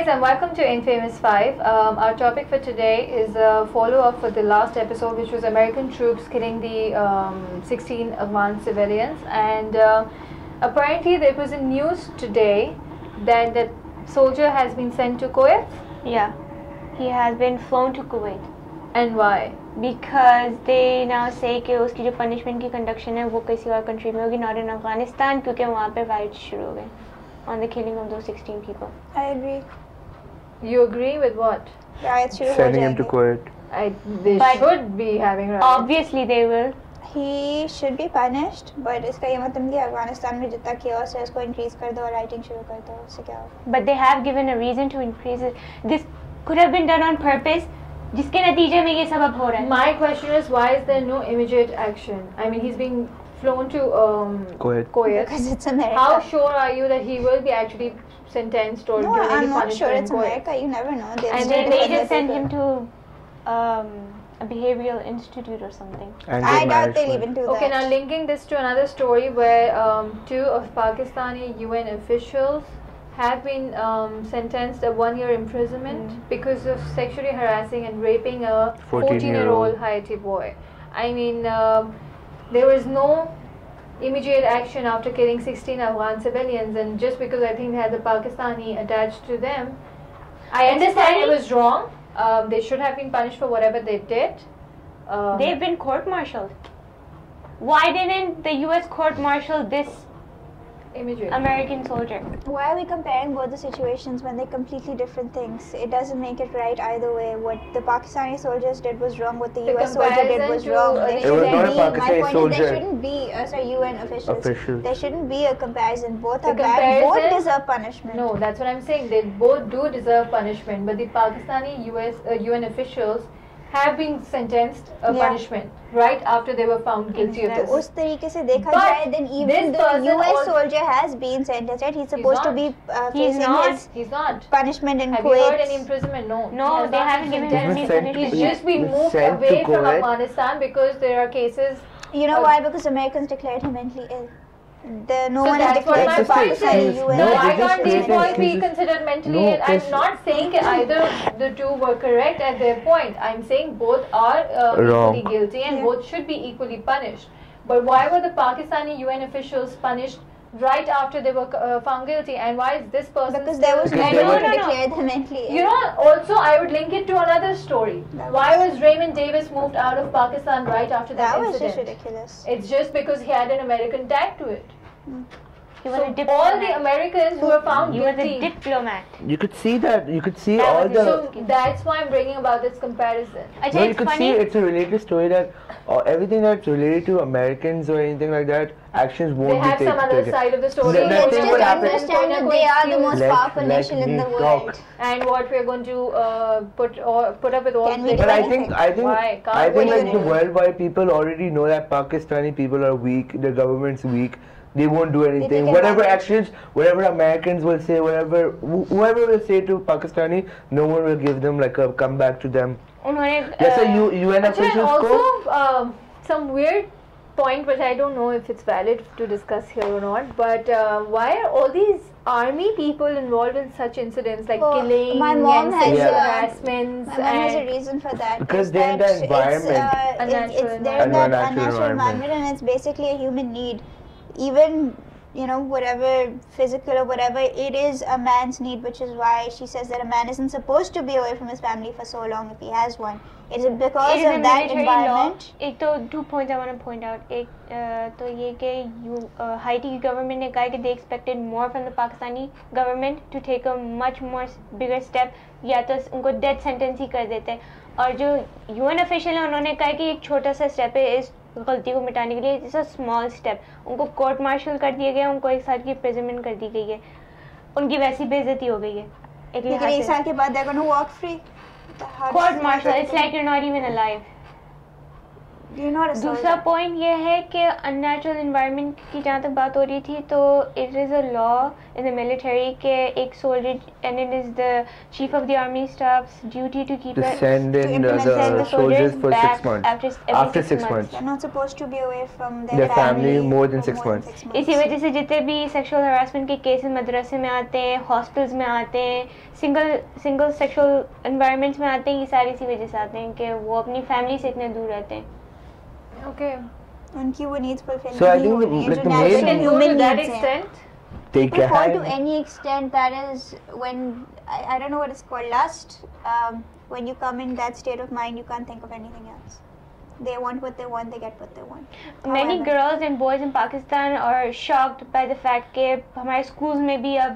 guys, and welcome to Infamous 5. Our topic for today is a follow-up for the last episode, which was American troops killing the 16 Afghan civilians. And apparently there was a news today that the soldier has been sent to Kuwait. Yeah, he has been flown to Kuwait. And why? Because they now say कि उसकी जो punishment की conduction है वो किसी और country में होगी, not in Afghanistan, क्योंकि वहाँ पे riots शुरू हो गए on the killing of those 16 people. I agree. You agree with what? Riots शुरू हो Sending him to जाएंगे. Kuwait. They should be having riots. Obviously they will. He should be punished, but इसका ये मतलब कि अफगानिस्तान में जितना chaos है उसको increase कर दो और rioting शुरू कर दो, उससे क्या होगा? But they have given a reason to increase it. This could have been done on purpose. जिसके नतीजे में ये सब अब हो रहा है. My question is, why is there no immediate action? I mean, he's being flown to Kuwait. Because it's America. How sure are you that he will be actually sentenced or No, given any I'm not punishment sure in it's Kuwait? America. You never know. And then they just send him to a behavioral institute or something. I doubt they'll even do that. Okay, now linking this to another story where two of Pakistani UN officials have been sentenced a 1-year imprisonment because of sexually harassing and raping a 14-year-old Haiti boy. I mean, there was no immediate action after killing 16 Afghan civilians, and just because I think they had the Pakistani attached to them, I understand it was wrong. They should have been punished for whatever they did. They've been court-martialed. Why didn't the US court-martial this American soldier? Why are we comparing both the situations when they're completely different things? It doesn't make it right either way. What the Pakistani soldiers did was wrong. What the US soldier did was wrong. It was not a Pakistani soldier. There shouldn't be UN officials. There shouldn't be a comparison. Both are bad. Both deserve punishment. No, that's what I'm saying. They both do deserve punishment, but the Pakistani UN officials have been sentenced a punishment right after they were found guilty of this. उस तरीके से देखा जाए, then even the US soldier has been sentenced, right? He's supposed to be facing his punishment in Kuwait. Have you heard any imprisonment? No, they haven't given him any punishment. He's just been moved away from Afghanistan because there are cases. You know why? Because Americans declared him mentally ill. No one has declared Pakistani UN. Why can't these boys be considered mentally ill? I'm not saying either the two were correct at their point. I'm saying both are equally guilty and both should be equally punished. But why were the Pakistani UN officials punished right after they were found guilty, and why is this person? Because there was no one to declare them mentally ill. You know, also I would link it to another story. Why was Raymond Davis moved out of Pakistan right after that incident? That was just ridiculous. It's just because he had an American tag to it. He was a all the Americans who were found guilty. He was a diplomat. You could see that. You could see all the. So that's why I'm bringing about this comparison. No, you could see it's a related story that everything that's related to Americans or anything like that, actions won't be taken. They have some other side of the story. Let's just understand that they are the most powerful nation in the world. And what we're going to put up with all this. But I think like the worldwide people already know that Pakistani people are weak. The government's weak. They won't do anything. Whatever actions, whatever Americans will say, whoever will say to Pakistani, no one will give them like a comeback to them. Yes, UN officials also some weird point which I don't know if it's valid to discuss here or not, but why are all these army people involved in such incidents like killing and sexual harassments? My mom has a reason for that. Because they're in the environment. They're in that unnatural environment, and it's basically a human need. Even, you know, whatever physical or whatever, it is a man's need, which is why she says that a man isn't supposed to be away from his family for so long if he has one. It is because of that environment. एक तो 2 points I want to point out. एक तो ये कि Haiti government ने कहा कि they expected more from the Pakistani government to take a much more bigger step, या तो उनको death sentence ही कर देते. और जो UN official है उन्होंने कहा कि एक छोटा सा step है इस गलती को मिटाने के लिए. It's a small step. उनको कोर्ट मार्शल कर दिया गया, उनको 1 साल की इम्प्रिजनमेंट कर दी गई है, उनकी वैसी बेइज्जती हो गई है. लेकिन 1 साल के बाद they're going to walk free. Court martial, it's like you're not even alive. दूसरा पॉइंट ये है कि अननेचुरल इन्वायरमेंट की जहाँ तक बात हो रही थी, तो it is a law in the military के एक soldier and it is the chief of the army staff's duty to keep send in the soldiers for 6 months. After 6 months. They're not supposed to be away from their family more than 6 months. इसी वजह से जितने भी sexual harassment के cases मदरसे में आते हैं, हॉस्टल्स में आते हैं, सिंगल सेक्सुअल एनवायरनमेंट्स में आते हैं, ये सारी इसी वजह से आते हैं कि वो अपनी फैमिली से इतने दूर रहते हैं. Okay. उनकी वो needs fulfillment. So I think like the main human that extent. People fall to any extent that is when I don't know what it's called, lust. When you come in that state of mind, you can't think of anything else. They want what they want, they get what they want. Many girls and boys in Pakistan are shocked by the fact कि हमारे schools में भी अब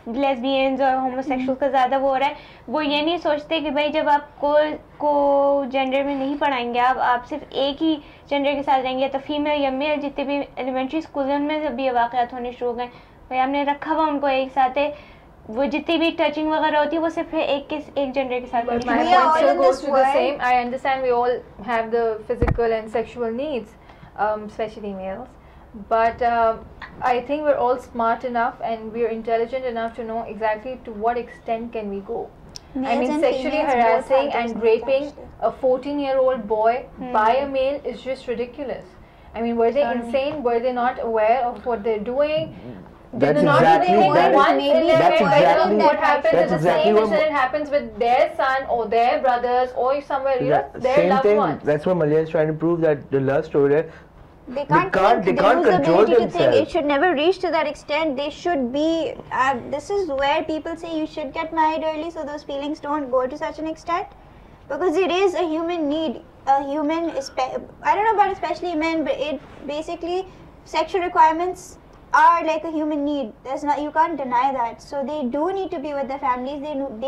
lesbians और homosexual का ज़्यादा वो हो रहा है. वो ये नहीं सोचते कि भाई जब आप को जेंडर में नहीं पढ़ाएंगे, आप सिर्फ एक ही जेंडर के साथ रहेंगे, तो फीमेल या मेल जितने भी एलिमेंट्री स्कूल हैं उनमें भी वाक़यात होने शुरू हो गए. भाई हमने रखा हुआ उनको एक साथ है, वो जितनी भी टचिंग वगैरह होती है वो सिर्फ एक जेंडर के साथ. But my point still goes to the same. I understand we all have the physical and sexual needs, especially males. But I think we're all smart enough and we're intelligent enough to know exactly to what extent can we go. I mean, sexually harassing and raping a 14-year-old boy by a male is just ridiculous. I mean, were they insane? Were they not aware of what they're doing? That's exactly what happens is the same incident happens with their son or their brothers or somewhere, their loved ones. That's what Malia is trying to prove, that the lust over there. They can't control themselves. It should never reach to that extent. They should be. This is where people say you should get married early, so those feelings don't go to such an extent. Because it is a human need. A human, I don't know about especially men, but it basically sexual requirements are like a human need. You can't deny that. So they do need to be with their families.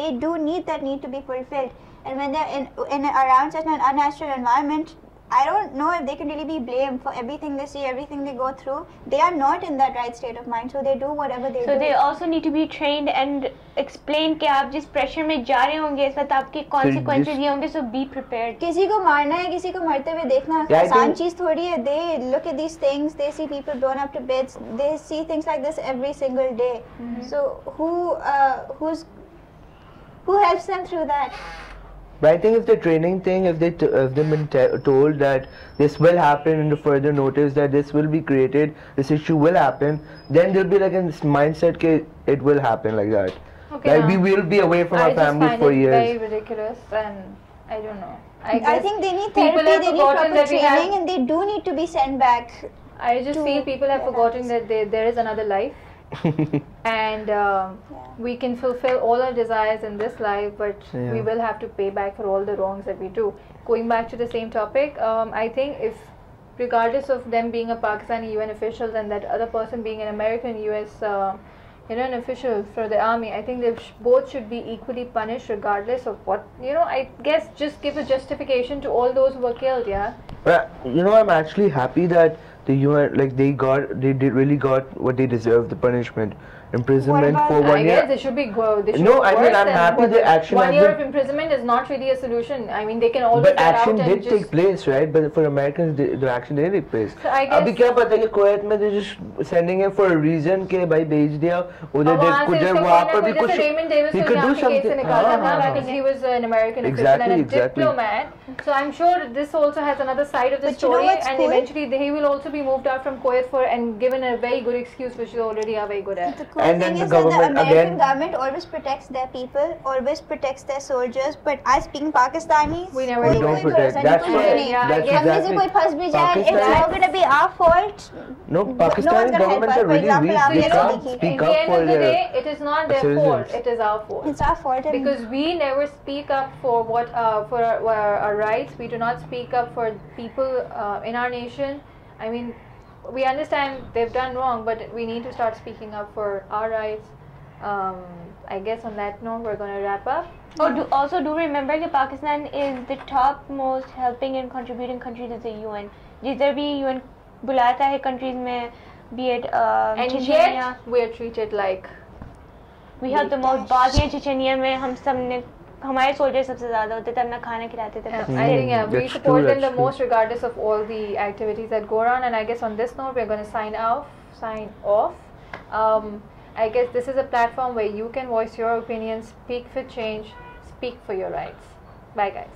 They do need that need to be fulfilled. And when they're in around such an unnatural environment, I don't know if they can really be blamed for everything they see, everything they go through. They are not in that right state of mind, so they do whatever they do. So they also need to be trained and explain कि आप जिस pressure में जा रहे होंगे इस वक्त आपके consequences ये होंगे, so be prepared. किसी को मारना है, किसी को मरते हुए देखना आसान चीज थोड़ी है. They look at these things, they see people blown up to bits, they see things like this every single day. So who helps them through that? But I think if the training thing, if they've been told that this will happen and the further notice that this will be created, this issue will happen, then they'll be like in this mindset that it will happen like that. Okay, like we will be away from our family for years. I just find it very ridiculous, and I don't know. I think they need therapy, they need proper training, and they do need to be sent back. I just feel people have forgotten that there is another life. And we can fulfill all our desires in this life, but we will have to pay back for all the wrongs that we do. Going back to the same topic, I think if regardless of them being a Pakistani UN officials and that other person being an American US an official for the army, I think they both should be equally punished regardless of what, I guess just give a justification to all those who were killed. But I'm actually happy that the UN, like they really got what they deserved, the punishment. Imprisonment for 1 year. I guess they should be No, I mean I'm happy the action. 1 year of imprisonment is not really a solution. I mean they can always but get action out did take place, right? But for Americans, the action did take place. So I guess. अभी क्या पता कि Kuwait में they're just sending him for a reason कि भाई भेज दिया उधर वहाँ पर भी कुछ he could do something. Because he was an American official and a diplomat. So I'm sure this also has another side of the story, and eventually he will also be moved out from Kuwait and given a very good excuse, which they already are very good at. And then the government American government always protects their people, always protects their soldiers, but us being Pakistanis, we don't protect. That's exactly. It's all going to be our fault. No, Pakistani government are really weak. They can't speak up for the end of the day, it is not their fault. It is our fault. It's our fault because we never speak up for what for our rights. We do not speak up for people in our nation. I mean, we understand they've done wrong, but we need to start speaking up for our rights. I guess on that note, we're going to wrap up. Also do remember that Pakistan is the top most helping and contributing country to the UN. जिधर भी UN बुलाता है countries में, be it and Chechnya, yet we're treated like we have the most. Bosnia Chechnya में हम सब ने हमारे सोल्जर सबसे ज़्यादा होते थे, अपना खाना खिलाते थे। I think we support them the most regardless of all the activities that go around. And I guess on this note we're going to sign off. I guess this is a platform where you can voice your opinions, speak for change, speak for your rights. Bye guys.